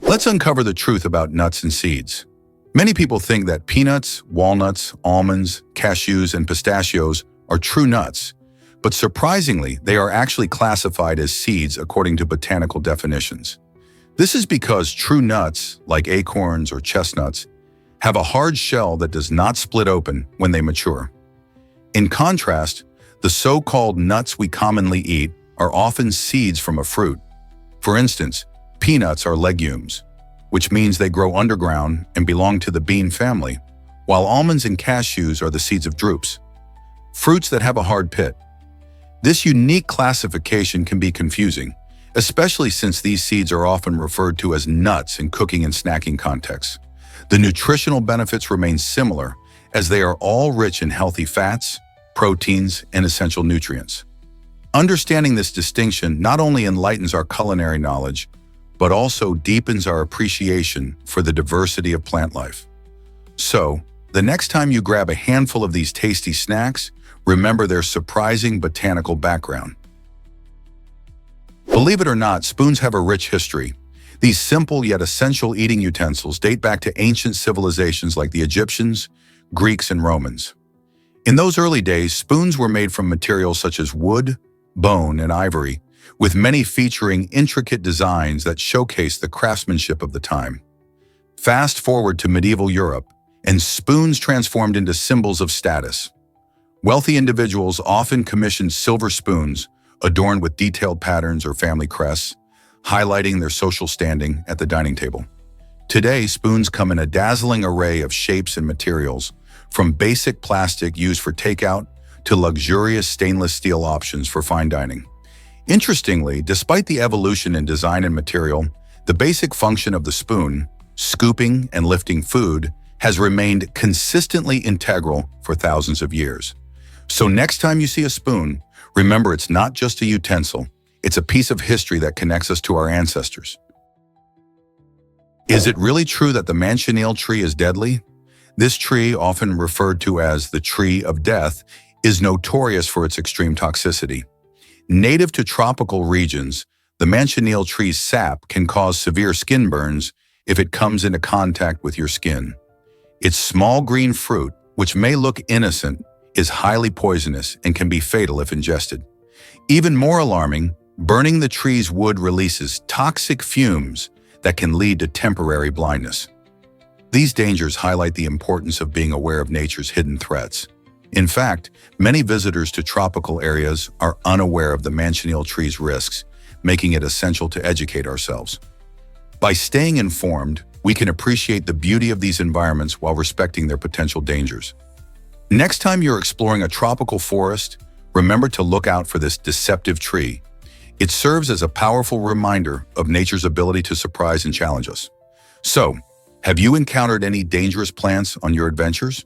Let's uncover the truth about nuts and seeds. Many people think that peanuts, walnuts, almonds, cashews, and pistachios are true nuts, but surprisingly, they are actually classified as seeds according to botanical definitions. This is because true nuts, like acorns or chestnuts, have a hard shell that does not split open when they mature. In contrast, the so-called nuts we commonly eat are often seeds from a fruit. For instance, peanuts are legumes, which means they grow underground and belong to the bean family, while almonds and cashews are the seeds of drupes, fruits that have a hard pit. This unique classification can be confusing, especially since these seeds are often referred to as nuts in cooking and snacking contexts. The nutritional benefits remain similar, as they are all rich in healthy fats, proteins, and essential nutrients. Understanding this distinction not only enlightens our culinary knowledge, but also deepens our appreciation for the diversity of plant life. So, the next time you grab a handful of these tasty snacks, remember their surprising botanical background. Believe it or not, spoons have a rich history. These simple yet essential eating utensils date back to ancient civilizations like the Egyptians, Greeks, and Romans. In those early days, spoons were made from materials such as wood, bone, and ivory, with many featuring intricate designs that showcase the craftsmanship of the time. Fast forward to medieval Europe, and spoons transformed into symbols of status. Wealthy individuals often commissioned silver spoons adorned with detailed patterns or family crests, highlighting their social standing at the dining table. Today, spoons come in a dazzling array of shapes and materials, from basic plastic used for takeout to luxurious stainless steel options for fine dining. Interestingly, despite the evolution in design and material, the basic function of the spoon, scooping and lifting food, has remained consistently integral for thousands of years. So next time you see a spoon, remember it's not just a utensil, it's a piece of history that connects us to our ancestors. Is it really true that the manchineel tree is deadly? This tree, often referred to as the tree of death, is notorious for its extreme toxicity. Native to tropical regions, the manchineel tree's sap can cause severe skin burns if it comes into contact with your skin. Its small green fruit, which may look innocent, is highly poisonous and can be fatal if ingested. Even more alarming, burning the tree's wood releases toxic fumes that can lead to temporary blindness. These dangers highlight the importance of being aware of nature's hidden threats. In fact, many visitors to tropical areas are unaware of the manchineel tree's risks, making it essential to educate ourselves. By staying informed, we can appreciate the beauty of these environments while respecting their potential dangers. Next time you're exploring a tropical forest, remember to look out for this deceptive tree. It serves as a powerful reminder of nature's ability to surprise and challenge us. So, have you encountered any dangerous plants on your adventures?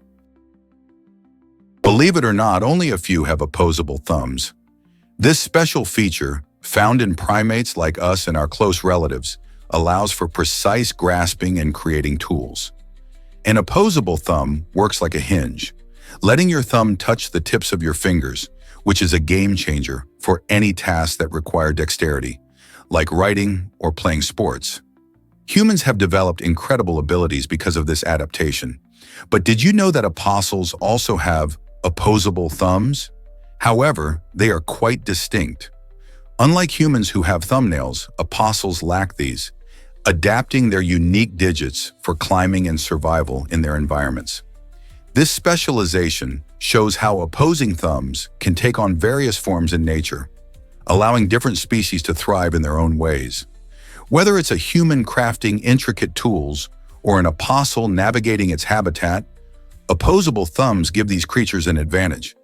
Believe it or not, only a few have opposable thumbs. This special feature, found in primates like us and our close relatives, allows for precise grasping and creating tools. An opposable thumb works like a hinge, letting your thumb touch the tips of your fingers, which is a game changer for any tasks that require dexterity, like writing or playing sports. Humans have developed incredible abilities because of this adaptation. But did you know that opossums also have opposable thumbs? However, they are quite distinct. Unlike humans who have thumbnails, opossums lack these, adapting their unique digits for climbing and survival in their environments. This specialization shows how opposing thumbs can take on various forms in nature, allowing different species to thrive in their own ways. Whether it's a human crafting intricate tools or an opossum navigating its habitat, opposable thumbs give these creatures an advantage.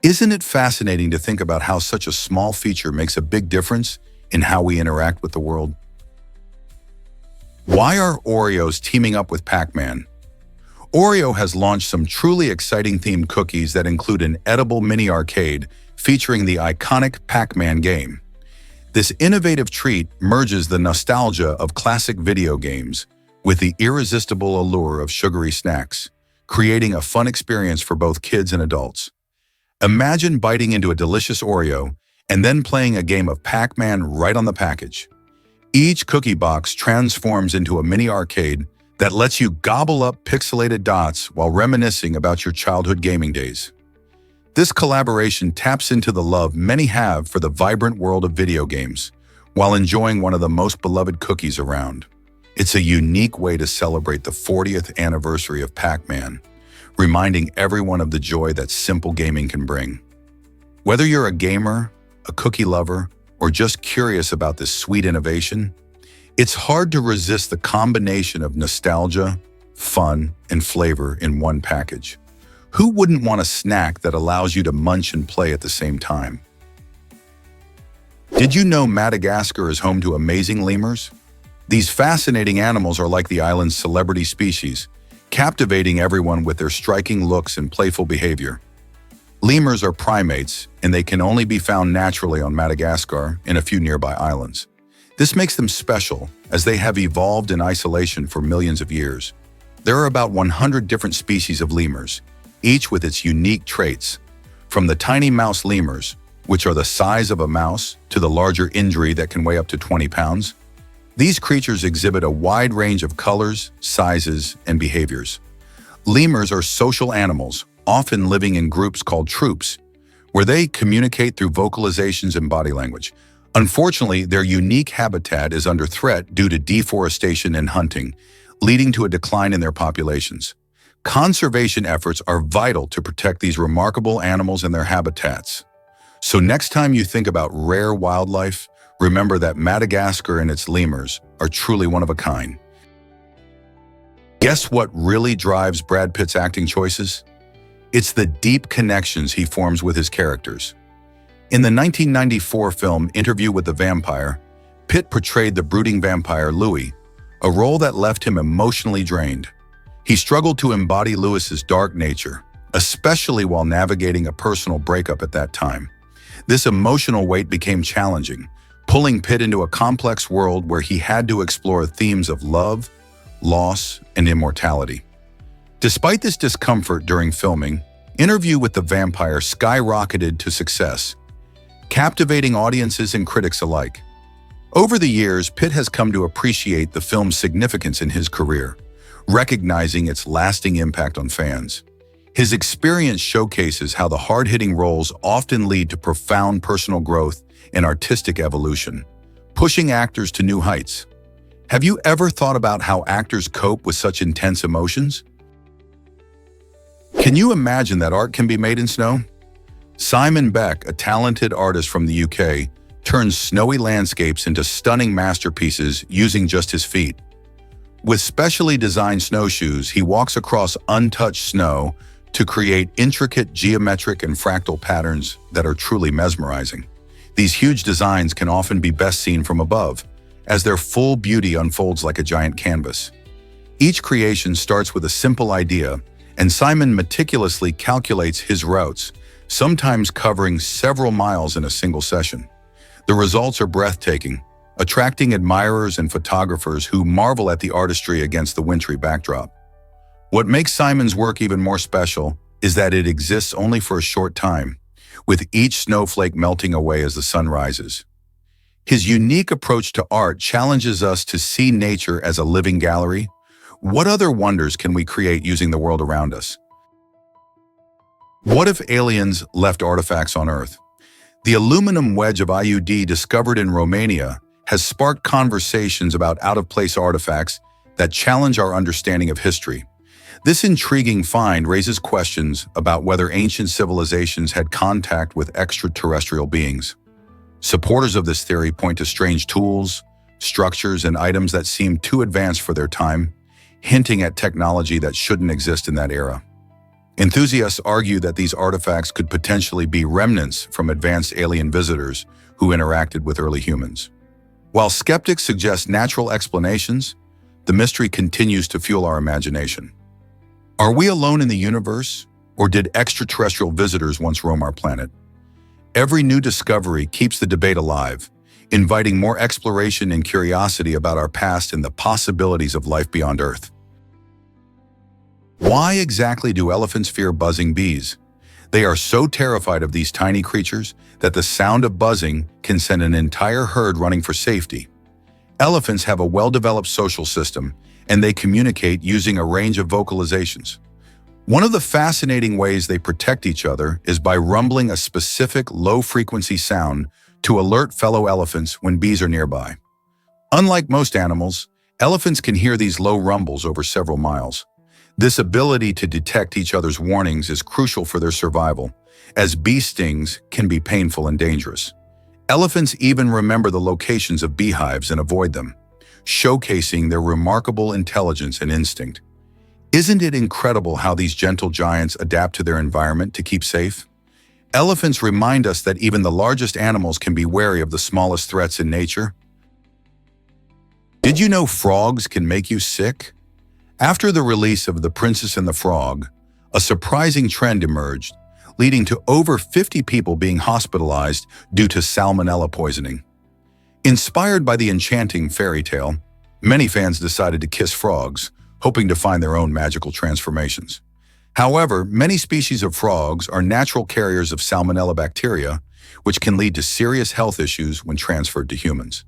Isn't it fascinating to think about how such a small feature makes a big difference in how we interact with the world? Why are Oreos teaming up with Pac-Man? Oreo has launched some truly exciting themed cookies that include an edible mini arcade featuring the iconic Pac-Man game. This innovative treat merges the nostalgia of classic video games with the irresistible allure of sugary snacks, creating a fun experience for both kids and adults. Imagine biting into a delicious Oreo and then playing a game of Pac-Man right on the package. Each cookie box transforms into a mini arcade that lets you gobble up pixelated dots while reminiscing about your childhood gaming days. This collaboration taps into the love many have for the vibrant world of video games, while enjoying one of the most beloved cookies around. It's a unique way to celebrate the 40th anniversary of Pac-Man, reminding everyone of the joy that simple gaming can bring. Whether you're a gamer, a cookie lover, or just curious about this sweet innovation, it's hard to resist the combination of nostalgia, fun, and flavor in one package. Who wouldn't want a snack that allows you to munch and play at the same time? Did you know Madagascar is home to amazing lemurs? These fascinating animals are like the island's celebrity species, captivating everyone with their striking looks and playful behavior. Lemurs are primates, and they can only be found naturally on Madagascar and a few nearby islands. This makes them special, as they have evolved in isolation for millions of years. There are about 100 different species of lemurs, each with its unique traits, from the tiny mouse lemurs, which are the size of a mouse, to the larger indri that can weigh up to 20 pounds. These creatures exhibit a wide range of colors, sizes, and behaviors. Lemurs are social animals, often living in groups called troops, where they communicate through vocalizations and body language. Unfortunately, their unique habitat is under threat due to deforestation and hunting, leading to a decline in their populations. Conservation efforts are vital to protect these remarkable animals and their habitats. So next time you think about rare wildlife, remember that Madagascar and its lemurs are truly one of a kind. Guess what really drives Brad Pitt's acting choices? It's the deep connections he forms with his characters. In the 1994 film Interview with the Vampire, Pitt portrayed the brooding vampire Louis, a role that left him emotionally drained. He struggled to embody Louis's dark nature, especially while navigating a personal breakup at that time. This emotional weight became challenging, pulling Pitt into a complex world where he had to explore themes of love, loss, and immortality. Despite this discomfort during filming, Interview with the Vampire skyrocketed to success, captivating audiences and critics alike. Over the years, Pitt has come to appreciate the film's significance in his career, recognizing its lasting impact on fans. His experience showcases how the hard-hitting roles often lead to profound personal growth and artistic evolution, pushing actors to new heights. Have you ever thought about how actors cope with such intense emotions? Can you imagine that art can be made in snow? Simon Beck, a talented artist from the UK, turns snowy landscapes into stunning masterpieces using just his feet. With specially designed snowshoes, he walks across untouched snow to create intricate geometric and fractal patterns that are truly mesmerizing. These huge designs can often be best seen from above, as their full beauty unfolds like a giant canvas. Each creation starts with a simple idea, and Simon meticulously calculates his routes, sometimes covering several miles in a single session. The results are breathtaking, attracting admirers and photographers who marvel at the artistry against the wintry backdrop. What makes Simon's work even more special is that it exists only for a short time, with each snowflake melting away as the sun rises. His unique approach to art challenges us to see nature as a living gallery. What other wonders can we create using the world around us? What if aliens left artifacts on Earth? The aluminum wedge of IUD discovered in Romania has sparked conversations about out-of-place artifacts that challenge our understanding of history. This intriguing find raises questions about whether ancient civilizations had contact with extraterrestrial beings. Supporters of this theory point to strange tools, structures, and items that seem too advanced for their time, hinting at technology that shouldn't exist in that era. Enthusiasts argue that these artifacts could potentially be remnants from advanced alien visitors who interacted with early humans. While skeptics suggest natural explanations, the mystery continues to fuel our imagination. Are we alone in the universe, or did extraterrestrial visitors once roam our planet? Every new discovery keeps the debate alive, inviting more exploration and curiosity about our past and the possibilities of life beyond Earth. Why exactly do elephants fear buzzing bees? They are so terrified of these tiny creatures that the sound of buzzing can send an entire herd running for safety. Elephants have a well-developed social system, and they communicate using a range of vocalizations. One of the fascinating ways they protect each other is by rumbling a specific low-frequency sound to alert fellow elephants when bees are nearby. Unlike most animals, elephants can hear these low rumbles over several miles. This ability to detect each other's warnings is crucial for their survival, as bee stings can be painful and dangerous. Elephants even remember the locations of beehives and avoid them, showcasing their remarkable intelligence and instinct. Isn't it incredible how these gentle giants adapt to their environment to keep safe? Elephants remind us that even the largest animals can be wary of the smallest threats in nature. Did you know frogs can make you sick? After the release of The Princess and the Frog, a surprising trend emerged, leading to over 50 people being hospitalized due to salmonella poisoning. Inspired by the enchanting fairy tale, many fans decided to kiss frogs, hoping to find their own magical transformations. However, many species of frogs are natural carriers of salmonella bacteria, which can lead to serious health issues when transferred to humans.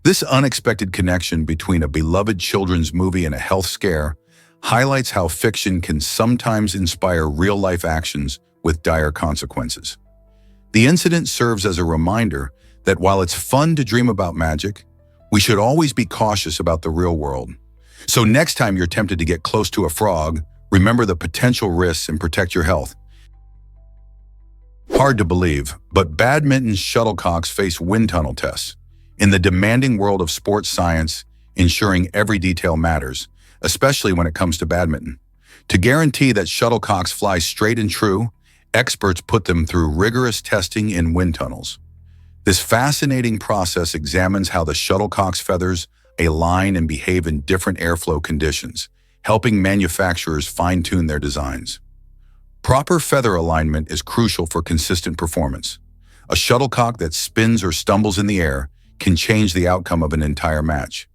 This unexpected connection between a beloved children's movie and a health scare highlights how fiction can sometimes inspire real-life actions with dire consequences. The incident serves as a reminder that while it's fun to dream about magic, we should always be cautious about the real world. So next time you're tempted to get close to a frog, remember the potential risks and protect your health. Hard to believe, but badminton shuttlecocks face wind tunnel tests. In the demanding world of sports science, ensuring every detail matters, especially when it comes to badminton. To guarantee that shuttlecocks fly straight and true, experts put them through rigorous testing in wind tunnels. This fascinating process examines how the shuttlecock's feathers align and behave in different airflow conditions, helping manufacturers fine-tune their designs. Proper feather alignment is crucial for consistent performance. A shuttlecock that spins or stumbles in the air can change the outcome of an entire match.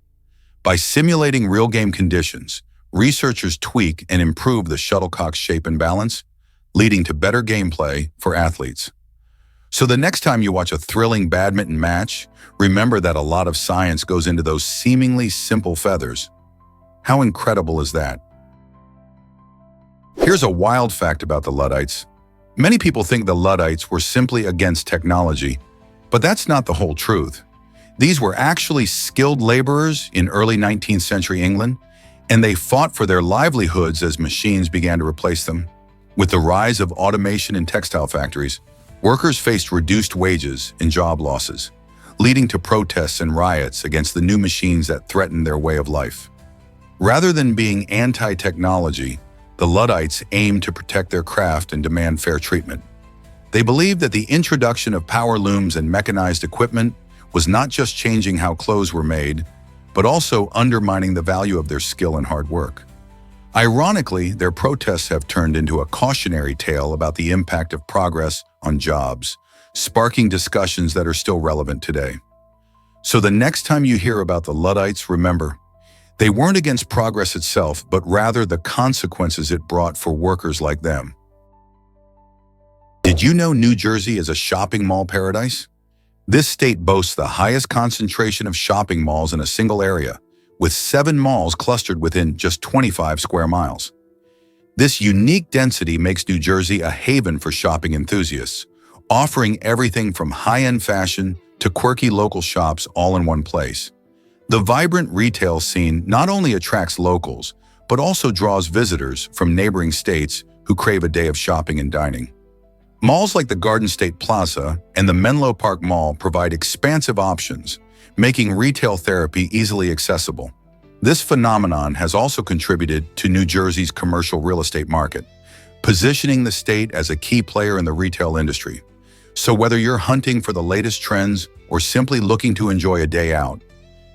By simulating real-game conditions, researchers tweak and improve the shuttlecock's shape and balance, leading to better gameplay for athletes. So the next time you watch a thrilling badminton match, remember that a lot of science goes into those seemingly simple feathers. How incredible is that? Here's a wild fact about the Luddites. Many people think the Luddites were simply against technology, but that's not the whole truth. These were actually skilled laborers in early 19th century England, and they fought for their livelihoods as machines began to replace them. With the rise of automation in textile factories, workers faced reduced wages and job losses, leading to protests and riots against the new machines that threatened their way of life. Rather than being anti-technology, the Luddites aimed to protect their craft and demand fair treatment. They believed that the introduction of power looms and mechanized equipment was not just changing how clothes were made, but also undermining the value of their skill and hard work. Ironically, their protests have turned into a cautionary tale about the impact of progress on jobs, sparking discussions that are still relevant today. So the next time you hear about the Luddites, remember, they weren't against progress itself, but rather the consequences it brought for workers like them. Did you know New Jersey is a shopping mall paradise? This state boasts the highest concentration of shopping malls in a single area, with 7 malls clustered within just 25 square miles. This unique density makes New Jersey a haven for shopping enthusiasts, offering everything from high-end fashion to quirky local shops all in one place. The vibrant retail scene not only attracts locals, but also draws visitors from neighboring states who crave a day of shopping and dining. Malls like the Garden State Plaza and the Menlo Park Mall provide expansive options, making retail therapy easily accessible. This phenomenon has also contributed to New Jersey's commercial real estate market, positioning the state as a key player in the retail industry. So whether you're hunting for the latest trends or simply looking to enjoy a day out,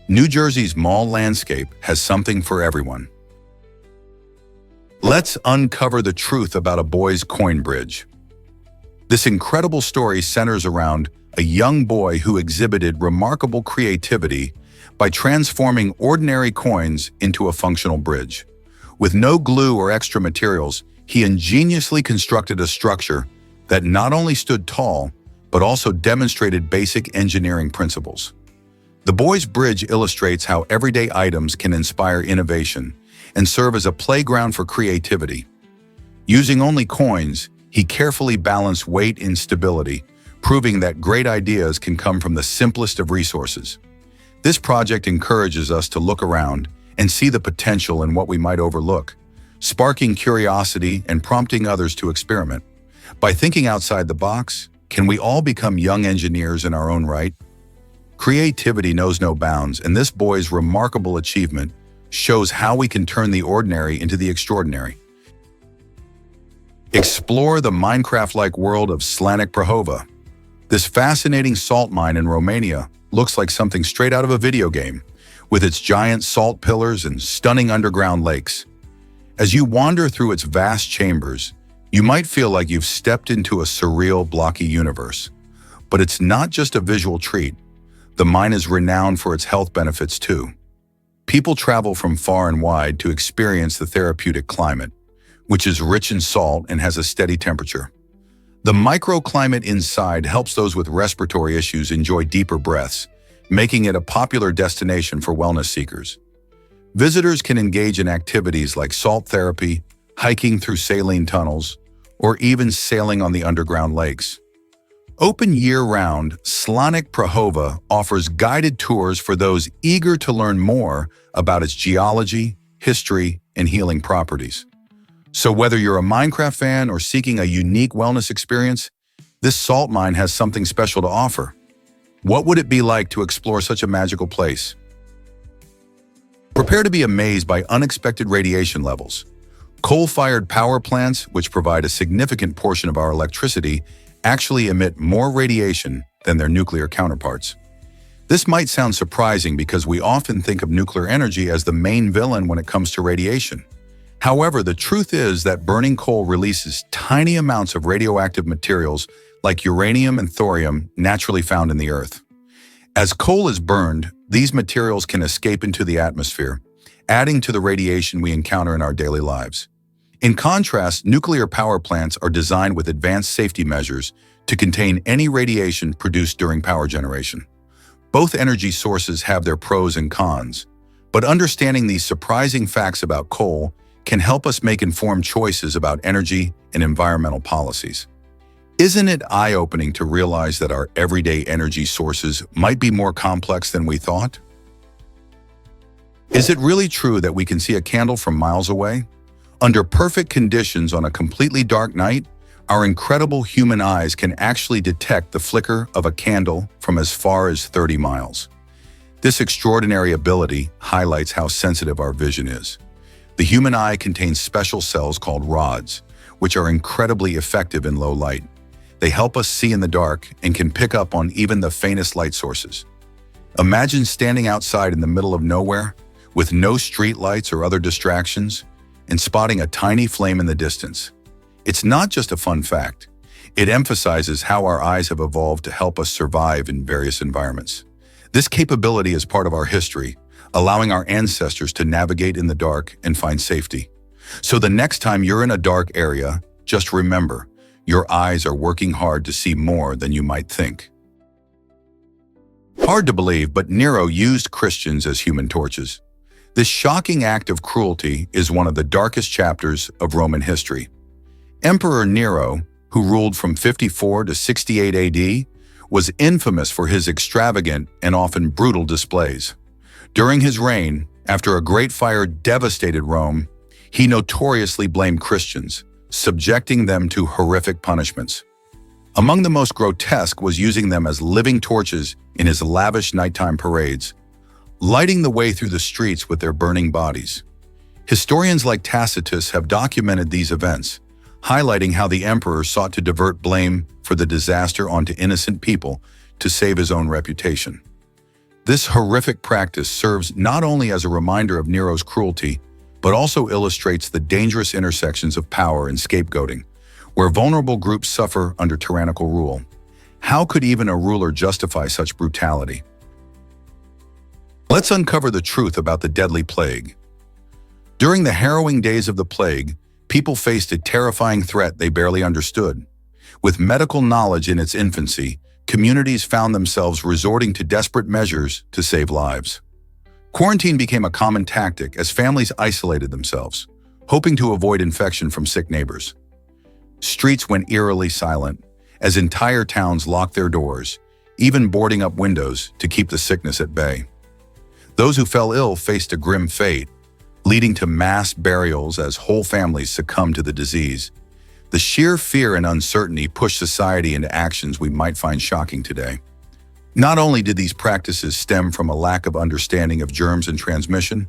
New Jersey's mall landscape has something for everyone. Let's uncover the truth about a boy's coin bridge. This incredible story centers around a young boy who exhibited remarkable creativity by transforming ordinary coins into a functional bridge. With no glue or extra materials, he ingeniously constructed a structure that not only stood tall, but also demonstrated basic engineering principles. The boy's bridge illustrates how everyday items can inspire innovation and serve as a playground for creativity. Using only coins, he carefully balanced weight and stability, proving that great ideas can come from the simplest of resources. This project encourages us to look around and see the potential in what we might overlook, sparking curiosity and prompting others to experiment. By thinking outside the box, can we all become young engineers in our own right? Creativity knows no bounds, and this boy's remarkable achievement shows how we can turn the ordinary into the extraordinary. Explore the Minecraft-like world of Slanik Prahova. This fascinating salt mine in Romania looks like something straight out of a video game, with its giant salt pillars and stunning underground lakes. As you wander through its vast chambers, you might feel like you've stepped into a surreal, blocky universe. But it's not just a visual treat. The mine is renowned for its health benefits too. People travel from far and wide to experience the therapeutic climate, which is rich in salt and has a steady temperature. The microclimate inside helps those with respiratory issues enjoy deeper breaths, making it a popular destination for wellness seekers. Visitors can engage in activities like salt therapy, hiking through saline tunnels, or even sailing on the underground lakes. Open year-round, Slanik Prahova offers guided tours for those eager to learn more about its geology, history, and healing properties. So whether you're a Minecraft fan or seeking a unique wellness experience, this salt mine has something special to offer. What would it be like to explore such a magical place? Prepare to be amazed by unexpected radiation levels. Coal-fired power plants, which provide a significant portion of our electricity, actually emit more radiation than their nuclear counterparts. This might sound surprising because we often think of nuclear energy as the main villain when it comes to radiation. However, the truth is that burning coal releases tiny amounts of radioactive materials like uranium and thorium naturally found in the Earth. As coal is burned, these materials can escape into the atmosphere, adding to the radiation we encounter in our daily lives. In contrast, nuclear power plants are designed with advanced safety measures to contain any radiation produced during power generation. Both energy sources have their pros and cons, but understanding these surprising facts about coal can help us make informed choices about energy and environmental policies. Isn't it eye-opening to realize that our everyday energy sources might be more complex than we thought? Is it really true that we can see a candle from miles away? Under perfect conditions on a completely dark night, our incredible human eyes can actually detect the flicker of a candle from as far as 30 miles. This extraordinary ability highlights how sensitive our vision is. The human eye contains special cells called rods, which are incredibly effective in low light. They help us see in the dark and can pick up on even the faintest light sources. Imagine standing outside in the middle of nowhere, with no street lights or other distractions, and spotting a tiny flame in the distance. It's not just a fun fact. It emphasizes how our eyes have evolved to help us survive in various environments. This capability is part of our history, allowing our ancestors to navigate in the dark and find safety. So the next time you're in a dark area, just remember, your eyes are working hard to see more than you might think. Hard to believe, but Nero used Christians as human torches. This shocking act of cruelty is one of the darkest chapters of Roman history. Emperor Nero, who ruled from 54 to 68 AD, was infamous for his extravagant and often brutal displays. During his reign, after a great fire devastated Rome, he notoriously blamed Christians, subjecting them to horrific punishments. Among the most grotesque was using them as living torches in his lavish nighttime parades, lighting the way through the streets with their burning bodies. Historians like Tacitus have documented these events, highlighting how the emperor sought to divert blame for the disaster onto innocent people to save his own reputation. This horrific practice serves not only as a reminder of Nero's cruelty, but also illustrates the dangerous intersections of power and scapegoating, where vulnerable groups suffer under tyrannical rule. How could even a ruler justify such brutality? Let's uncover the truth about the deadly plague. During the harrowing days of the plague, people faced a terrifying threat they barely understood. With medical knowledge in its infancy, communities found themselves resorting to desperate measures to save lives. Quarantine became a common tactic as families isolated themselves, hoping to avoid infection from sick neighbors. Streets went eerily silent as entire towns locked their doors, even boarding up windows to keep the sickness at bay. Those who fell ill faced a grim fate, leading to mass burials as whole families succumbed to the disease. The sheer fear and uncertainty pushed society into actions we might find shocking today. Not only did these practices stem from a lack of understanding of germs and transmission,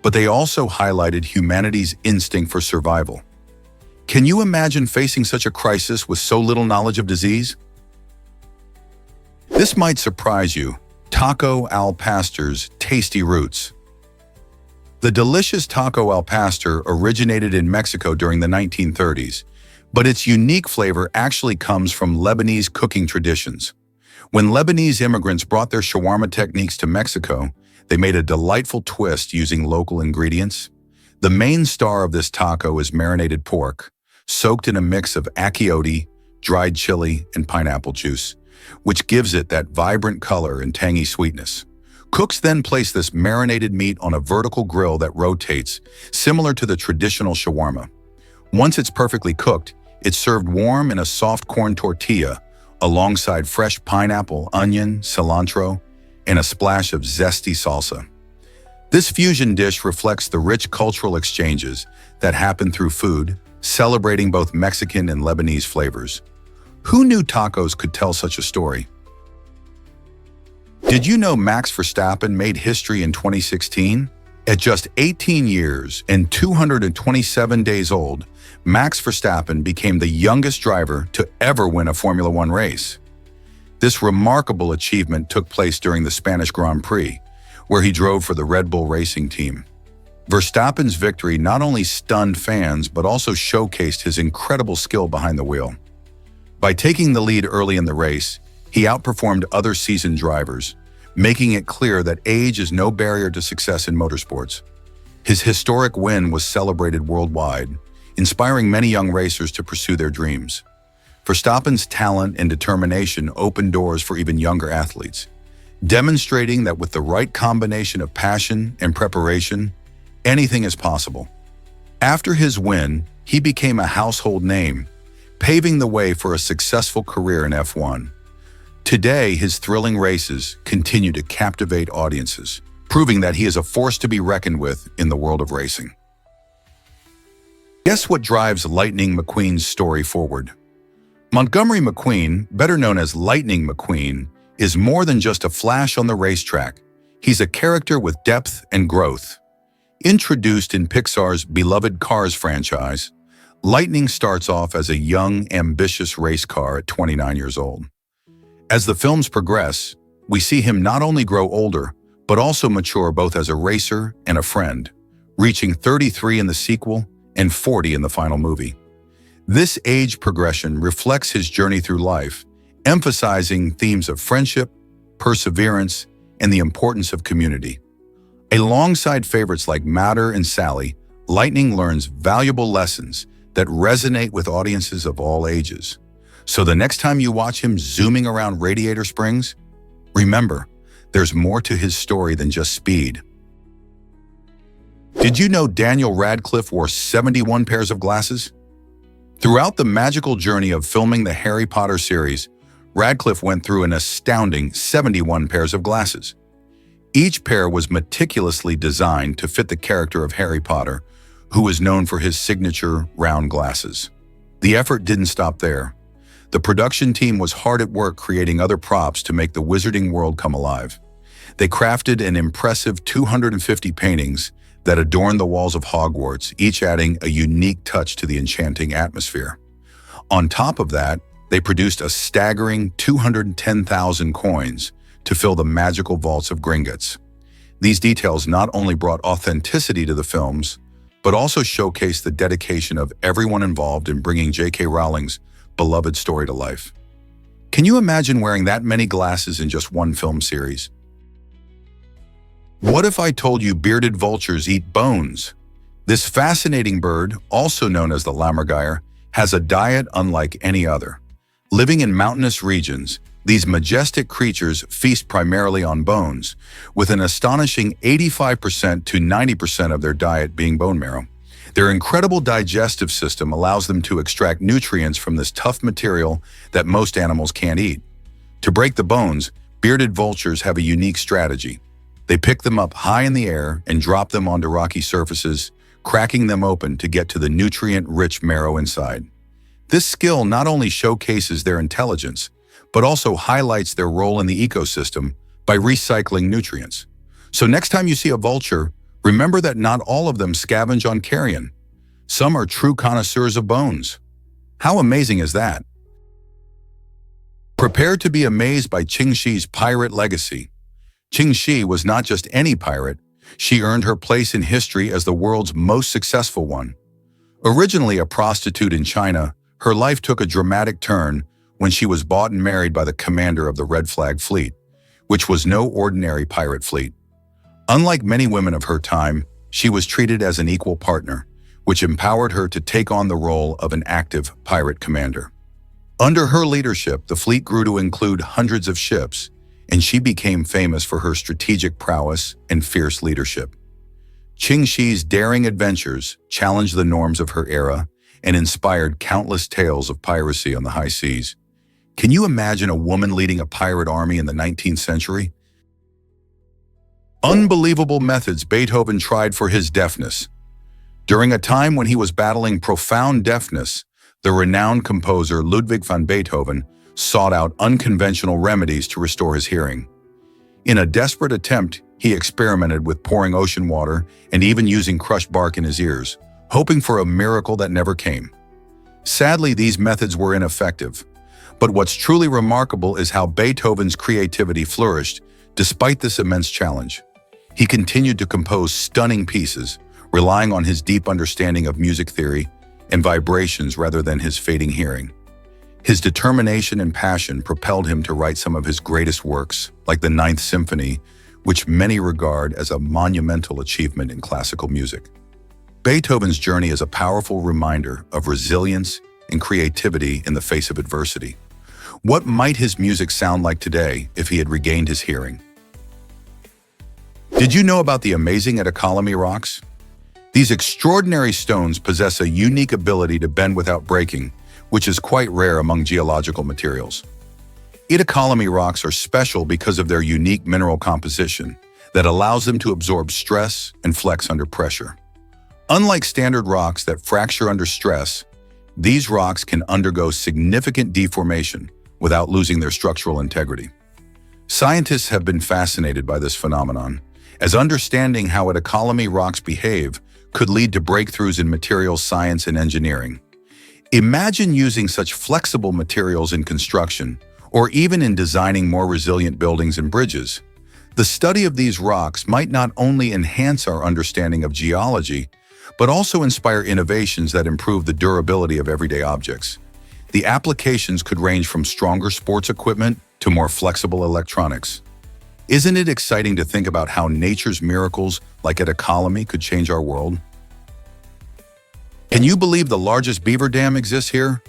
but they also highlighted humanity's instinct for survival. Can you imagine facing such a crisis with so little knowledge of disease? This might surprise you: taco al pastor's tasty roots. The delicious taco al pastor originated in Mexico during the 1930s, but its unique flavor actually comes from Lebanese cooking traditions. When Lebanese immigrants brought their shawarma techniques to Mexico, they made a delightful twist using local ingredients. The main star of this taco is marinated pork, soaked in a mix of achiote, dried chili, and pineapple juice, which gives it that vibrant color and tangy sweetness. Cooks then place this marinated meat on a vertical grill that rotates, similar to the traditional shawarma. Once it's perfectly cooked, it's served warm in a soft corn tortilla, alongside fresh pineapple, onion, cilantro, and a splash of zesty salsa. This fusion dish reflects the rich cultural exchanges that happen through food, celebrating both Mexican and Lebanese flavors. Who knew tacos could tell such a story? Did you know Max Verstappen made history in 2016? At just 18 years and 227 days old, Max Verstappen became the youngest driver to ever win a Formula One race. This remarkable achievement took place during the Spanish Grand Prix, where he drove for the Red Bull Racing team. Verstappen's victory not only stunned fans but also showcased his incredible skill behind the wheel. By taking the lead early in the race, he outperformed other seasoned drivers, making it clear that age is no barrier to success in motorsports. His historic win was celebrated worldwide, inspiring many young racers to pursue their dreams. Verstappen's talent and determination opened doors for even younger athletes, demonstrating that with the right combination of passion and preparation, anything is possible. After his win, he became a household name, paving the way for a successful career in F1. Today, his thrilling races continue to captivate audiences, proving that he is a force to be reckoned with in the world of racing. Guess what drives Lightning McQueen's story forward? Montgomery McQueen, better known as Lightning McQueen, is more than just a flash on the racetrack. He's a character with depth and growth. Introduced in Pixar's beloved Cars franchise, Lightning starts off as a young, ambitious race car at 29 years old. As the films progress, we see him not only grow older, but also mature both as a racer and a friend, reaching 33 in the sequel and 40 in the final movie. This age progression reflects his journey through life, emphasizing themes of friendship, perseverance, and the importance of community. Alongside favorites like Matter and Sally, Lightning learns valuable lessons that resonate with audiences of all ages. So the next time you watch him zooming around Radiator Springs, remember, there's more to his story than just speed. Did you know Daniel Radcliffe wore 71 pairs of glasses? Throughout the magical journey of filming the Harry Potter series, Radcliffe went through an astounding 71 pairs of glasses. Each pair was meticulously designed to fit the character of Harry Potter, who was known for his signature round glasses. The effort didn't stop there. The production team was hard at work creating other props to make the wizarding world come alive. They crafted an impressive 250 paintings that adorned the walls of Hogwarts, each adding a unique touch to the enchanting atmosphere. On top of that, they produced a staggering 210,000 coins to fill the magical vaults of Gringotts. These details not only brought authenticity to the films, but also showcased the dedication of everyone involved in bringing J.K. Rowling's beloved story to life. Can you imagine wearing that many glasses in just one film series? What if I told you bearded vultures eat bones? This fascinating bird, also known as the lammergeier, has a diet unlike any other. Living in mountainous regions, These majestic creatures feast primarily on bones, with an astonishing 85% to 90% of their diet being bone marrow. Their incredible digestive system allows them to extract nutrients from this tough material that most animals can't eat. To break the bones, bearded vultures have a unique strategy. They pick them up high in the air and drop them onto rocky surfaces, cracking them open to get to the nutrient-rich marrow inside. This skill not only showcases their intelligence, but also highlights their role in the ecosystem by recycling nutrients. So next time you see a vulture, remember that not all of them scavenge on carrion. Some are true connoisseurs of bones. How amazing is that? Prepare to be amazed by Qing Shi's pirate legacy. Qing Shi was not just any pirate, she earned her place in history as the world's most successful one. Originally a prostitute in China, her life took a dramatic turn when she was bought and married by the commander of the Red Flag Fleet, which was no ordinary pirate fleet. Unlike many women of her time, she was treated as an equal partner, which empowered her to take on the role of an active pirate commander. Under her leadership, the fleet grew to include hundreds of ships, and she became famous for her strategic prowess and fierce leadership. Qing Shi's daring adventures challenged the norms of her era and inspired countless tales of piracy on the high seas. Can you imagine a woman leading a pirate army in the 19th century? Unbelievable methods Beethoven tried for his deafness. During a time when he was battling profound deafness, the renowned composer Ludwig van Beethoven sought out unconventional remedies to restore his hearing. In a desperate attempt, he experimented with pouring ocean water and even using crushed bark in his ears, hoping for a miracle that never came. Sadly, these methods were ineffective. But what's truly remarkable is how Beethoven's creativity flourished despite this immense challenge. He continued to compose stunning pieces, relying on his deep understanding of music theory and vibrations rather than his fading hearing. His determination and passion propelled him to write some of his greatest works, like the Ninth Symphony, which many regard as a monumental achievement in classical music. Beethoven's journey is a powerful reminder of resilience and creativity in the face of adversity. What might his music sound like today if he had regained his hearing? Did you know about the amazing Atacalmi rocks? These extraordinary stones possess a unique ability to bend without breaking, which is quite rare among geological materials. Atacalmi rocks are special because of their unique mineral composition that allows them to absorb stress and flex under pressure. Unlike standard rocks that fracture under stress, these rocks can undergo significant deformation without losing their structural integrity. Scientists have been fascinated by this phenomenon, as understanding how Atacalmi rocks behave could lead to breakthroughs in materials science and engineering. Imagine using such flexible materials in construction, or even in designing more resilient buildings and bridges. The study of these rocks might not only enhance our understanding of geology, but also inspire innovations that improve the durability of everyday objects. The applications could range from stronger sports equipment to more flexible electronics. Isn't it exciting to think about how nature's miracles like Atacalmi could change our world? Can you believe the largest beaver dam exists here?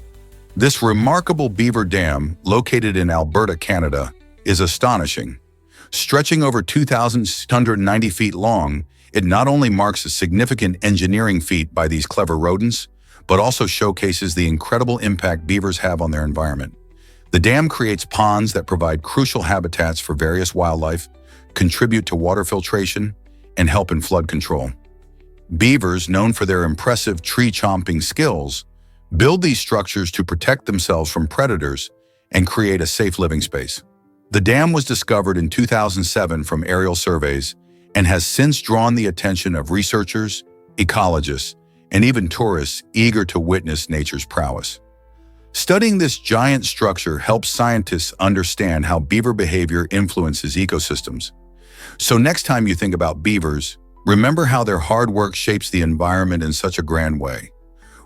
This remarkable beaver dam, located in Alberta, Canada, is astonishing. Stretching over 2,690 feet long, it not only marks a significant engineering feat by these clever rodents, but also showcases the incredible impact beavers have on their environment. The dam creates ponds that provide crucial habitats for various wildlife, contribute to water filtration, and help in flood control. Beavers, known for their impressive tree-chomping skills, build these structures to protect themselves from predators and create a safe living space. The dam was discovered in 2007 from aerial surveys and has since drawn the attention of researchers, ecologists, and even tourists eager to witness nature's prowess. Studying this giant structure helps scientists understand how beaver behavior influences ecosystems. So next time you think about beavers, remember how their hard work shapes the environment in such a grand way.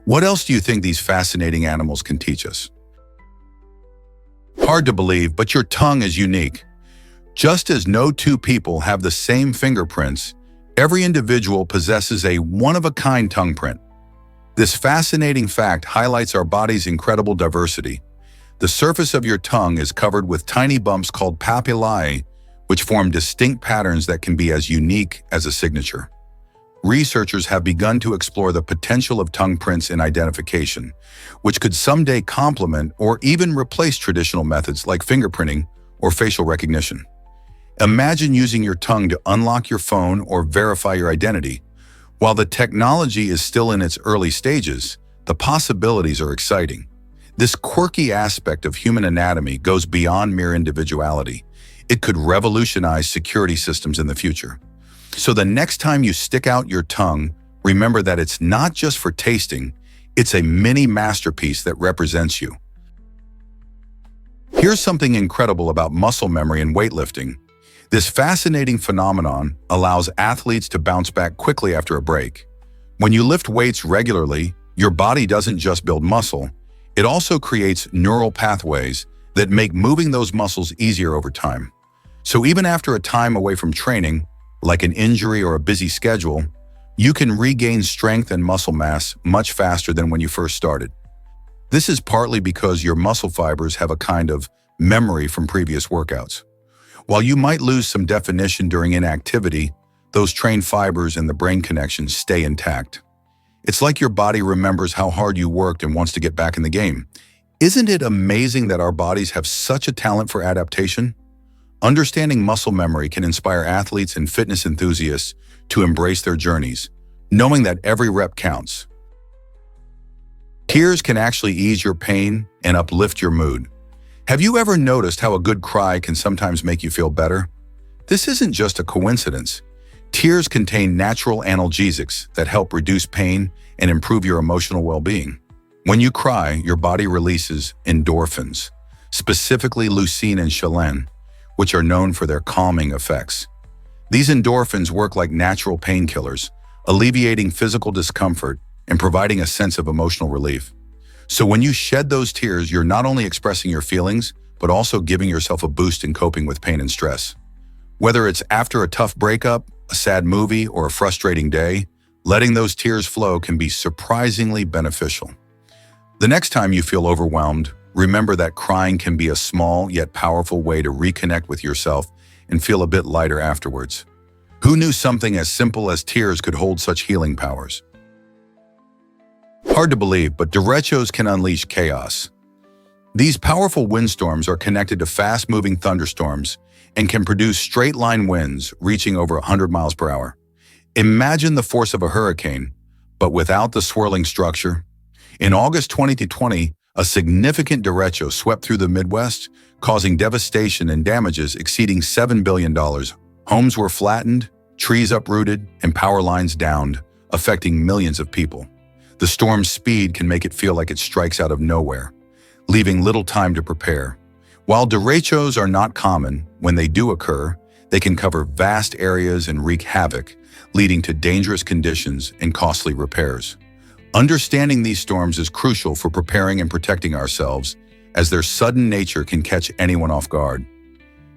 What else do you think these fascinating animals can teach us? Hard to believe, but your tongue is unique. Just as no two people have the same fingerprints, every individual possesses a one-of-a-kind tongue print. This fascinating fact highlights our body's incredible diversity. The surface of your tongue is covered with tiny bumps called papillae, which form distinct patterns that can be as unique as a signature. Researchers have begun to explore the potential of tongue prints in identification, which could someday complement or even replace traditional methods like fingerprinting or facial recognition. Imagine using your tongue to unlock your phone or verify your identity. While the technology is still in its early stages, the possibilities are exciting. This quirky aspect of human anatomy goes beyond mere individuality. It could revolutionize security systems in the future. So the next time you stick out your tongue, remember that it's not just for tasting, it's a mini masterpiece that represents you. Here's something incredible about muscle memory and weightlifting. This fascinating phenomenon allows athletes to bounce back quickly after a break. When you lift weights regularly, your body doesn't just build muscle, it also creates neural pathways that make moving those muscles easier over time. So even after a time away from training, like an injury or a busy schedule, you can regain strength and muscle mass much faster than when you first started. This is partly because your muscle fibers have a kind of memory from previous workouts. While you might lose some definition during inactivity, those trained fibers and the brain connections stay intact. It's like your body remembers how hard you worked and wants to get back in the game. Isn't it amazing that our bodies have such a talent for adaptation? Understanding muscle memory can inspire athletes and fitness enthusiasts to embrace their journeys, knowing that every rep counts. Tears can actually ease your pain and uplift your mood. Have you ever noticed how a good cry can sometimes make you feel better? This isn't just a coincidence. Tears contain natural analgesics that help reduce pain and improve your emotional well-being. When you cry, your body releases endorphins, specifically leucine and chelin, which are known for their calming effects. These endorphins work like natural painkillers, alleviating physical discomfort and providing a sense of emotional relief. So when you shed those tears, you're not only expressing your feelings, but also giving yourself a boost in coping with pain and stress. Whether it's after a tough breakup, a sad movie, or a frustrating day, letting those tears flow can be surprisingly beneficial. The next time you feel overwhelmed, remember that crying can be a small yet powerful way to reconnect with yourself and feel a bit lighter afterwards. Who knew something as simple as tears could hold such healing powers? Hard to believe, but derechos can unleash chaos. These powerful windstorms are connected to fast-moving thunderstorms and can produce straight-line winds reaching over 100 miles per hour. Imagine the force of a hurricane, but without the swirling structure. In August 2020, a significant derecho swept through the Midwest, causing devastation and damages exceeding $7 billion. Homes were flattened, trees uprooted, and power lines downed, affecting millions of people. The storm's speed can make it feel like it strikes out of nowhere, leaving little time to prepare. While derechos are not common, when they do occur, they can cover vast areas and wreak havoc, leading to dangerous conditions and costly repairs. Understanding these storms is crucial for preparing and protecting ourselves, as their sudden nature can catch anyone off guard.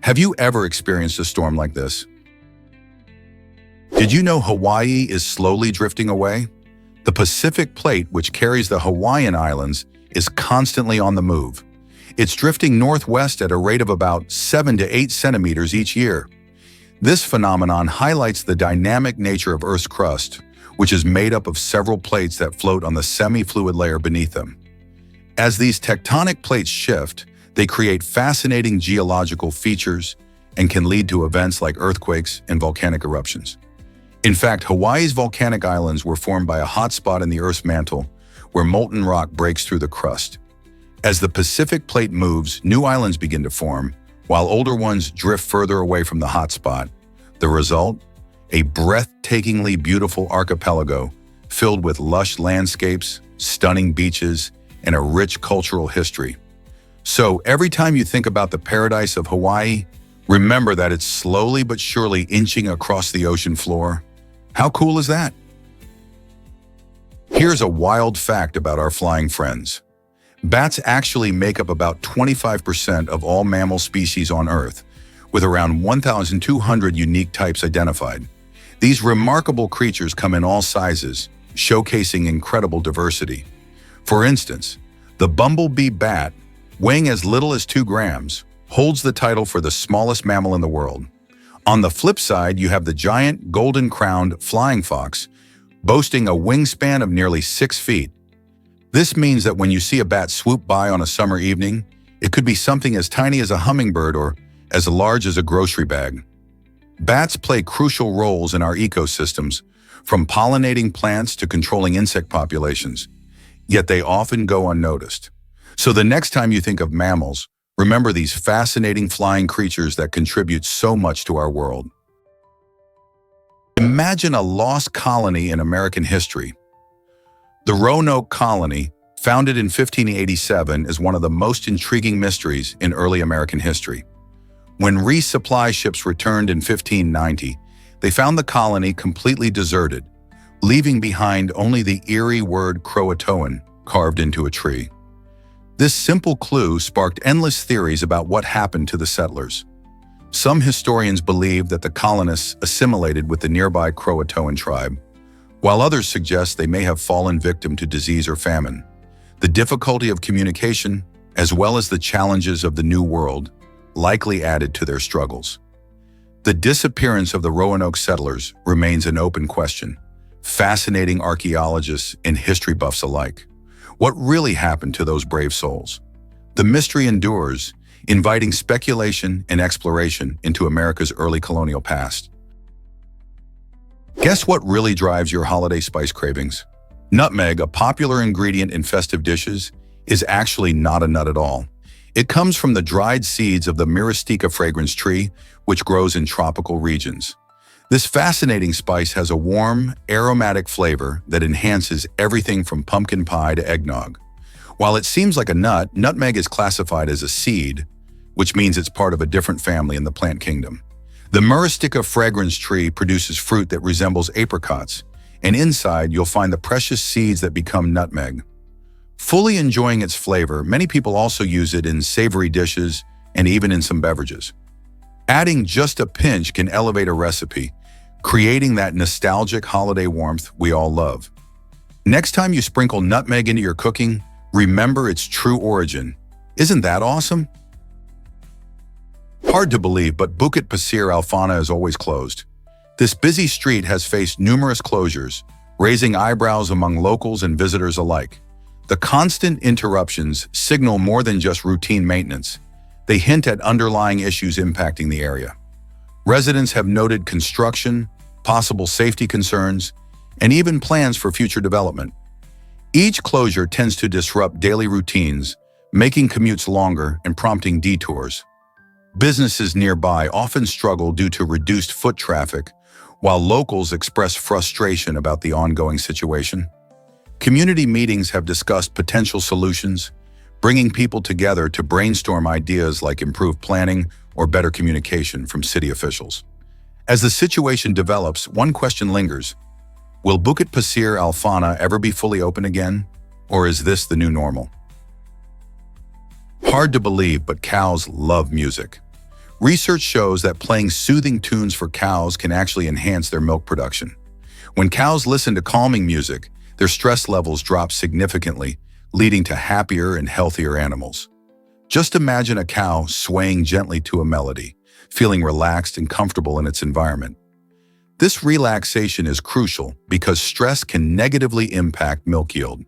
Have you ever experienced a storm like this? Did you know Hawaii is slowly drifting away? The Pacific Plate, which carries the Hawaiian Islands, is constantly on the move. It's drifting northwest at a rate of about 7 to 8 centimeters each year. This phenomenon highlights the dynamic nature of Earth's crust, which is made up of several plates that float on the semi-fluid layer beneath them. As these tectonic plates shift, they create fascinating geological features and can lead to events like earthquakes and volcanic eruptions. In fact, Hawaii's volcanic islands were formed by a hot spot in the Earth's mantle, where molten rock breaks through the crust. As the Pacific Plate moves, new islands begin to form, while older ones drift further away from the hot spot. The result? A breathtakingly beautiful archipelago filled with lush landscapes, stunning beaches, and a rich cultural history. So every time you think about the paradise of Hawaii, remember that it's slowly but surely inching across the ocean floor. How cool is that? Here's a wild fact about our flying friends. Bats actually make up about 25% of all mammal species on Earth, with around 1,200 unique types identified. These remarkable creatures come in all sizes, showcasing incredible diversity. For instance, the bumblebee bat, weighing as little as 2 grams, holds the title for the smallest mammal in the world. On the flip side, you have the giant golden-crowned flying fox, boasting a wingspan of nearly 6 feet. This means that when you see a bat swoop by on a summer evening, it could be something as tiny as a hummingbird or as large as a grocery bag. Bats play crucial roles in our ecosystems, from pollinating plants to controlling insect populations, yet they often go unnoticed. So the next time you think of mammals, remember these fascinating flying creatures that contribute so much to our world. Imagine a lost colony in American history. The Roanoke colony, founded in 1587, is one of the most intriguing mysteries in early American history. When resupply ships returned in 1590, they found the colony completely deserted, leaving behind only the eerie word Croatoan carved into a tree. This simple clue sparked endless theories about what happened to the settlers. Some historians believe that the colonists assimilated with the nearby Croatoan tribe, while others suggest they may have fallen victim to disease or famine. The difficulty of communication, as well as the challenges of the New World, likely added to their struggles. The disappearance of the Roanoke settlers remains an open question, fascinating archaeologists and history buffs alike. What really happened to those brave souls? The mystery endures, inviting speculation and exploration into America's early colonial past. Guess what really drives your holiday spice cravings? Nutmeg, a popular ingredient in festive dishes, is actually not a nut at all. It comes from the dried seeds of the Myristica fragrance tree, which grows in tropical regions. This fascinating spice has a warm, aromatic flavor that enhances everything from pumpkin pie to eggnog. While it seems like a nut, nutmeg is classified as a seed, which means it's part of a different family in the plant kingdom. The Myristica fragrance tree produces fruit that resembles apricots, and inside you'll find the precious seeds that become nutmeg. Fully enjoying its flavor, many people also use it in savory dishes and even in some beverages. Adding just a pinch can elevate a recipe, creating that nostalgic holiday warmth we all love. Next time you sprinkle nutmeg into your cooking, remember its true origin. Isn't that awesome? Hard to believe, but Bukit Pasir Alfana is always closed. This busy street has faced numerous closures, raising eyebrows among locals and visitors alike. The constant interruptions signal more than just routine maintenance. They hint at underlying issues impacting the area. Residents have noted construction, possible safety concerns, and even plans for future development. Each closure tends to disrupt daily routines, making commutes longer and prompting detours. Businesses nearby often struggle due to reduced foot traffic, while locals express frustration about the ongoing situation. Community meetings have discussed potential solutions, bringing people together to brainstorm ideas like improved planning or better communication from city officials. As the situation develops, one question lingers. Will Bukit Pasir Alfana ever be fully open again, or is this the new normal? Hard to believe, but cows love music. Research shows that playing soothing tunes for cows can actually enhance their milk production. When cows listen to calming music, their stress levels drop significantly, leading to happier and healthier animals. Just imagine a cow swaying gently to a melody, feeling relaxed and comfortable in its environment. This relaxation is crucial because stress can negatively impact milk yield.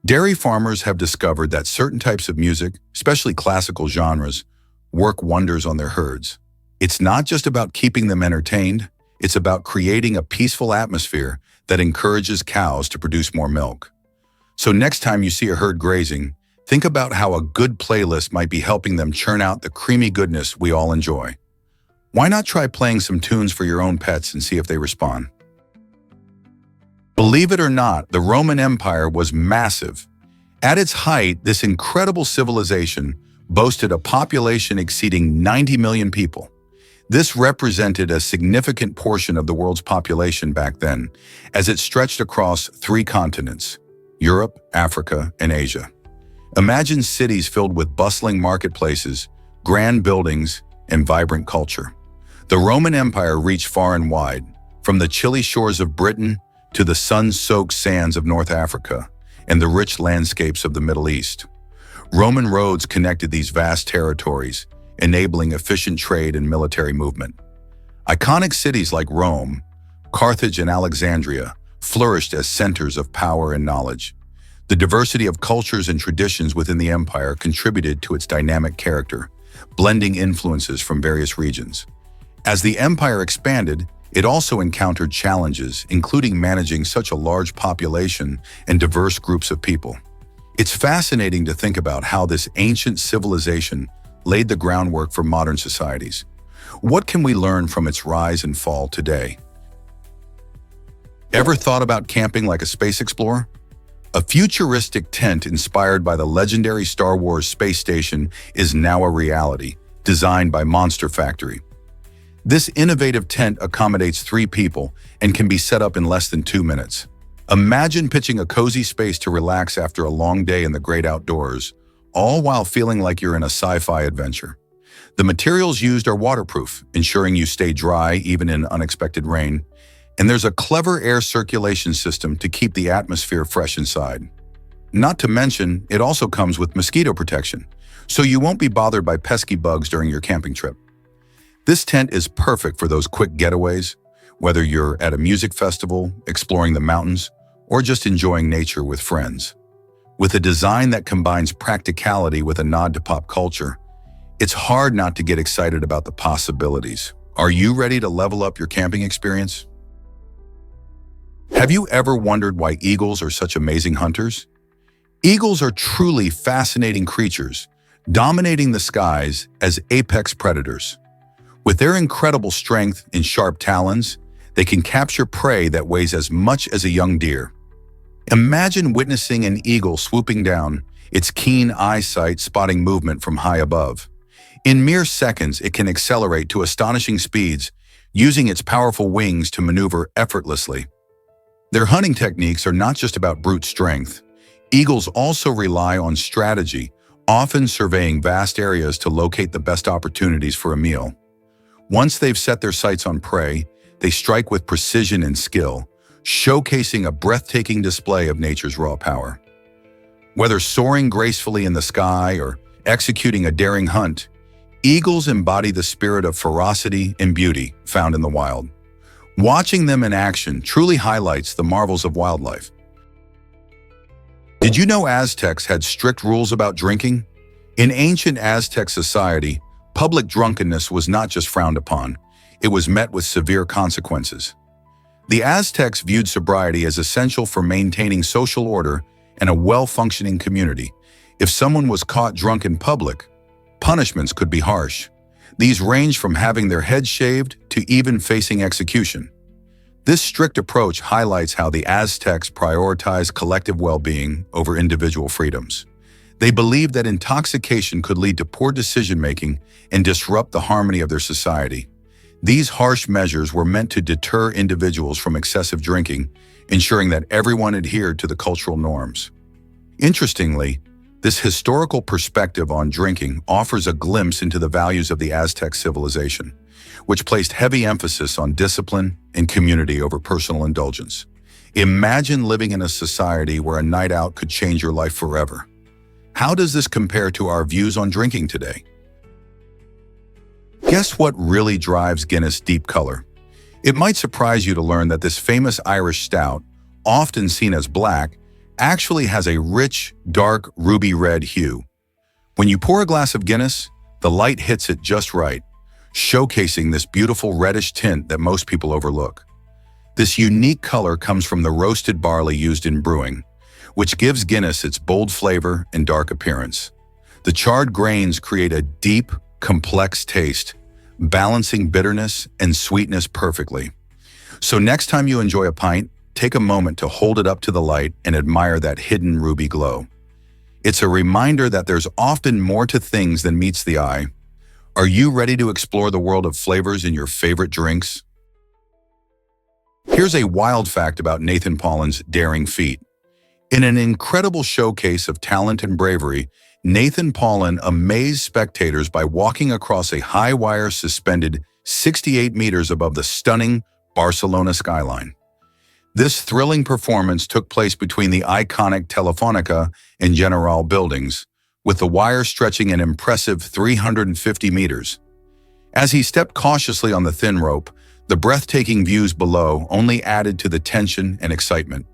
Dairy farmers have discovered that certain types of music, especially classical genres, work wonders on their herds. It's not just about keeping them entertained, it's about creating a peaceful atmosphere that encourages cows to produce more milk. So next time you see a herd grazing, think about how a good playlist might be helping them churn out the creamy goodness we all enjoy. Why not try playing some tunes for your own pets and see if they respond? Believe it or not, the Roman Empire was massive. At its height, this incredible civilization boasted a population exceeding 90 million people. This represented a significant portion of the world's population back then, as it stretched across 3 continents: Europe, Africa, and Asia. Imagine cities filled with bustling marketplaces, grand buildings, and vibrant culture. The Roman Empire reached far and wide, from the chilly shores of Britain to the sun-soaked sands of North Africa and the rich landscapes of the Middle East. Roman roads connected these vast territories, enabling efficient trade and military movement. Iconic cities like Rome, Carthage, and Alexandria flourished as centers of power and knowledge. The diversity of cultures and traditions within the empire contributed to its dynamic character, blending influences from various regions. As the empire expanded, it also encountered challenges, including managing such a large population and diverse groups of people. It's fascinating to think about how this ancient civilization laid the groundwork for modern societies. What can we learn from its rise and fall today? Ever thought about camping like a space explorer? A futuristic tent inspired by the legendary Star Wars space station is now a reality, designed by Monster Factory. This innovative tent accommodates 3 people and can be set up in less than 2 minutes. Imagine pitching a cozy space to relax after a long day in the great outdoors, all while feeling like you're in a sci-fi adventure. The materials used are waterproof, ensuring you stay dry even in unexpected rain, and there's a clever air circulation system to keep the atmosphere fresh inside. Not to mention, it also comes with mosquito protection, so you won't be bothered by pesky bugs during your camping trip. This tent is perfect for those quick getaways, whether you're at a music festival, exploring the mountains, or just enjoying nature with friends. With a design that combines practicality with a nod to pop culture, it's hard not to get excited about the possibilities. Are you ready to level up your camping experience? Have you ever wondered why eagles are such amazing hunters? Eagles are truly fascinating creatures, dominating the skies as apex predators. With their incredible strength and sharp talons, they can capture prey that weighs as much as a young deer. Imagine witnessing an eagle swooping down, its keen eyesight spotting movement from high above. In mere seconds, it can accelerate to astonishing speeds, using its powerful wings to maneuver effortlessly. Their hunting techniques are not just about brute strength. Eagles also rely on strategy, often surveying vast areas to locate the best opportunities for a meal. Once they've set their sights on prey, they strike with precision and skill, showcasing a breathtaking display of nature's raw power. Whether soaring gracefully in the sky or executing a daring hunt, eagles embody the spirit of ferocity and beauty found in the wild. Watching them in action truly highlights the marvels of wildlife. Did you know Aztecs had strict rules about drinking? In ancient Aztec society, public drunkenness was not just frowned upon, it was met with severe consequences. The Aztecs viewed sobriety as essential for maintaining social order and a well-functioning community. If someone was caught drunk in public, punishments could be harsh. These range from having their head shaved to even facing execution. This strict approach highlights how the Aztecs prioritized collective well-being over individual freedoms. They believed that intoxication could lead to poor decision-making and disrupt the harmony of their society. These harsh measures were meant to deter individuals from excessive drinking, ensuring that everyone adhered to the cultural norms. Interestingly, this historical perspective on drinking offers a glimpse into the values of the Aztec civilization, which placed heavy emphasis on discipline and community over personal indulgence. Imagine living in a society where a night out could change your life forever. How does this compare to our views on drinking today? Guess what really drives Guinness deep color? It might surprise you to learn that this famous Irish stout, often seen as black, actually has a rich, dark, ruby red hue. When you pour a glass of Guinness, the light hits it just right, showcasing this beautiful reddish tint that most people overlook. This unique color comes from the roasted barley used in brewing, which gives Guinness its bold flavor and dark appearance. The charred grains create a deep, complex taste, balancing bitterness and sweetness perfectly. So next time you enjoy a pint, take a moment to hold it up to the light and admire that hidden ruby glow. It's a reminder that there's often more to things than meets the eye. Are you ready to explore the world of flavors in your favorite drinks? Here's a wild fact about Nathan Paulin's daring feat. In an incredible showcase of talent and bravery, Nathan Paulin amazed spectators by walking across a high wire suspended 68 meters above the stunning Barcelona skyline. This thrilling performance took place between the iconic Telefónica and General buildings, with the wire stretching an impressive 350 meters. As he stepped cautiously on the thin rope, the breathtaking views below only added to the tension and excitement.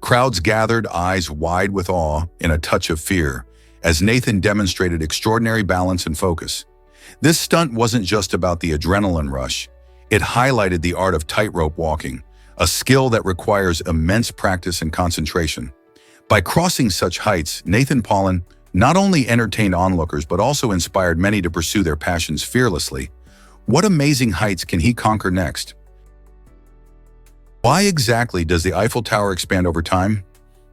Crowds gathered, eyes wide with awe and a touch of fear, as Nathan demonstrated extraordinary balance and focus. This stunt wasn't just about the adrenaline rush. It highlighted the art of tightrope walking, a skill that requires immense practice and concentration. By crossing such heights, Nathan Paulin not only entertained onlookers but also inspired many to pursue their passions fearlessly. What amazing heights can he conquer next? Why exactly does the Eiffel Tower expand over time?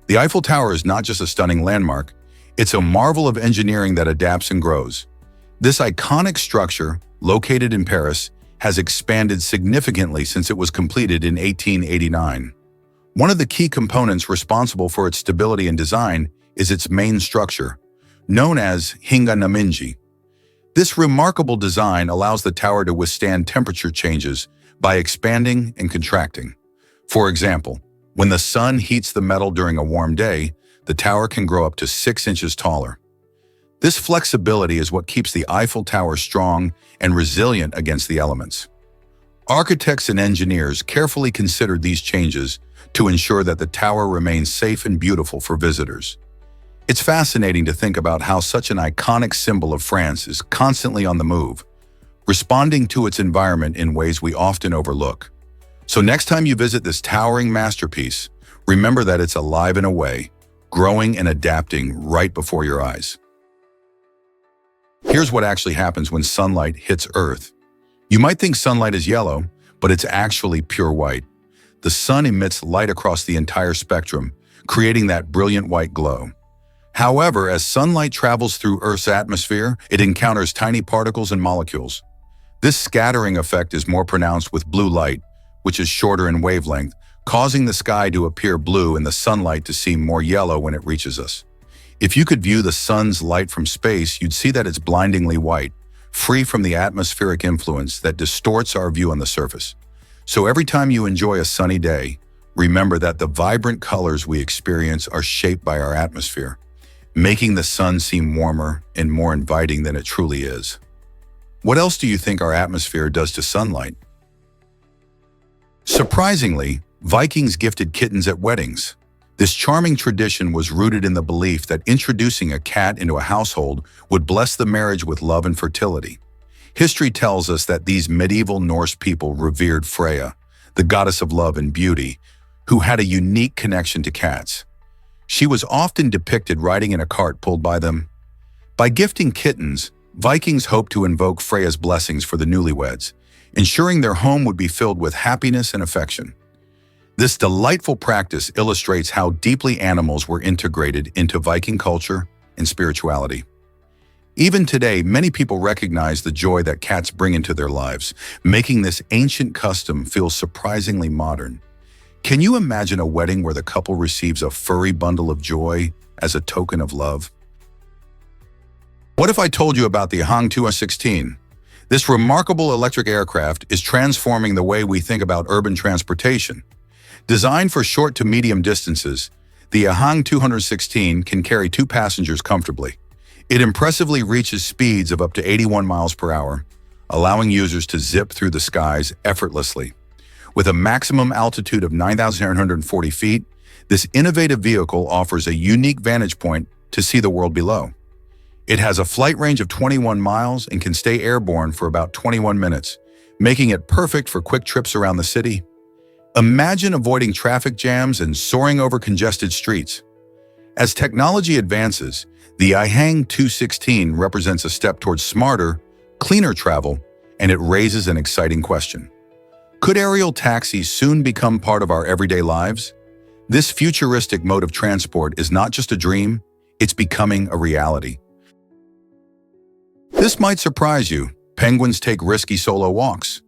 The Eiffel Tower is not just a stunning landmark, it's a marvel of engineering that adapts and grows. This iconic structure, located in Paris, has expanded significantly since it was completed in 1889. One of the key components responsible for its stability and design is its main structure, known as hinga na minji. This remarkable design allows the tower to withstand temperature changes by expanding and contracting. For example, when the sun heats the metal during a warm day, the tower can grow up to 6 inches taller. This flexibility is what keeps the Eiffel Tower strong and resilient against the elements. Architects and engineers carefully considered these changes to ensure that the tower remains safe and beautiful for visitors. It's fascinating to think about how such an iconic symbol of France is constantly on the move, responding to its environment in ways we often overlook. So next time you visit this towering masterpiece, remember that it's alive in a way, growing and adapting right before your eyes. Here's what actually happens when sunlight hits Earth. You might think sunlight is yellow, but it's actually pure white. The sun emits light across the entire spectrum, creating that brilliant white glow. However, as sunlight travels through Earth's atmosphere, it encounters tiny particles and molecules. This scattering effect is more pronounced with blue light, which is shorter in wavelength, causing the sky to appear blue and the sunlight to seem more yellow when it reaches us. If you could view the sun's light from space, you'd see that it's blindingly white, free from the atmospheric influence that distorts our view on the surface. So every time you enjoy a sunny day, remember that the vibrant colors we experience are shaped by our atmosphere, making the sun seem warmer and more inviting than it truly is. What else do you think our atmosphere does to sunlight? Surprisingly, Vikings gifted kittens at weddings. This charming tradition was rooted in the belief that introducing a cat into a household would bless the marriage with love and fertility. History tells us that these medieval Norse people revered Freya, the goddess of love and beauty, who had a unique connection to cats. She was often depicted riding in a cart pulled by them. By gifting kittens, Vikings hoped to invoke Freya's blessings for the newlyweds, ensuring their home would be filled with happiness and affection. This delightful practice illustrates how deeply animals were integrated into Viking culture and spirituality. Even today, many people recognize the joy that cats bring into their lives, making this ancient custom feel surprisingly modern. Can you imagine a wedding where the couple receives a furry bundle of joy as a token of love? What if I told you about the Ahang 216? This remarkable electric aircraft is transforming the way we think about urban transportation. Designed for short to medium distances, the Ahang 216 can carry 2 passengers comfortably. It impressively reaches speeds of up to 81 miles per hour, allowing users to zip through the skies effortlessly. With a maximum altitude of 9,940 feet, this innovative vehicle offers a unique vantage point to see the world below. It has a flight range of 21 miles and can stay airborne for about 21 minutes, making it perfect for quick trips around the city. Imagine avoiding traffic jams and soaring over congested streets. As technology advances, the Ahang 216 represents a step towards smarter, cleaner travel, and it raises an exciting question. Could aerial taxis soon become part of our everyday lives? This futuristic mode of transport is not just a dream, it's becoming a reality. This might surprise you. Penguins take risky solo walks.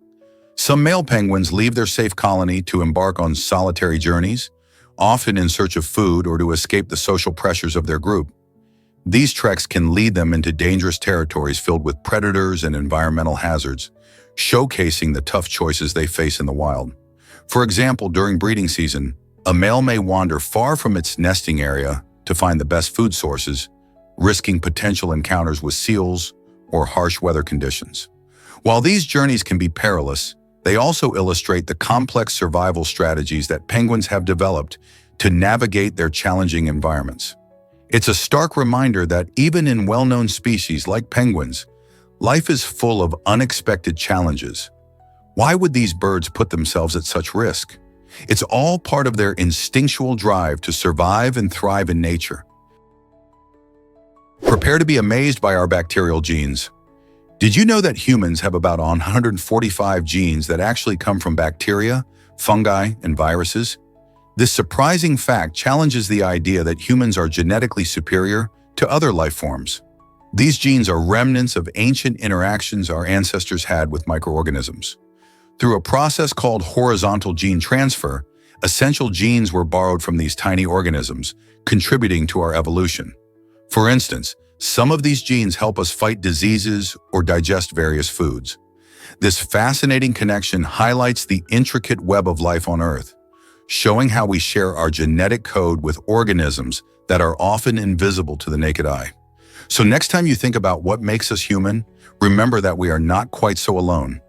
Some male penguins leave their safe colony to embark on solitary journeys, often in search of food or to escape the social pressures of their group. These treks can lead them into dangerous territories filled with predators and environmental hazards, showcasing the tough choices they face in the wild. For example, during breeding season, a male may wander far from its nesting area to find the best food sources, risking potential encounters with seals or harsh weather conditions. While these journeys can be perilous, they also illustrate the complex survival strategies that penguins have developed to navigate their challenging environments. It's a stark reminder that even in well-known species like penguins, life is full of unexpected challenges. Why would these birds put themselves at such risk? It's all part of their instinctual drive to survive and thrive in nature. Prepare to be amazed by our bacterial genes. Did you know that humans have about 145 genes that actually come from bacteria, fungi, and viruses? This surprising fact challenges the idea that humans are genetically superior to other life forms. These genes are remnants of ancient interactions our ancestors had with microorganisms. Through a process called horizontal gene transfer, essential genes were borrowed from these tiny organisms, contributing to our evolution. For instance, some of these genes help us fight diseases or digest various foods. This fascinating connection highlights the intricate web of life on Earth, showing how we share our genetic code with organisms that are often invisible to the naked eye. So next time you think about what makes us human, remember that we are not quite so alone.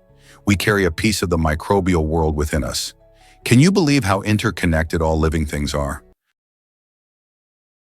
We carry a piece of the microbial world within us. Can you believe how interconnected all living things are?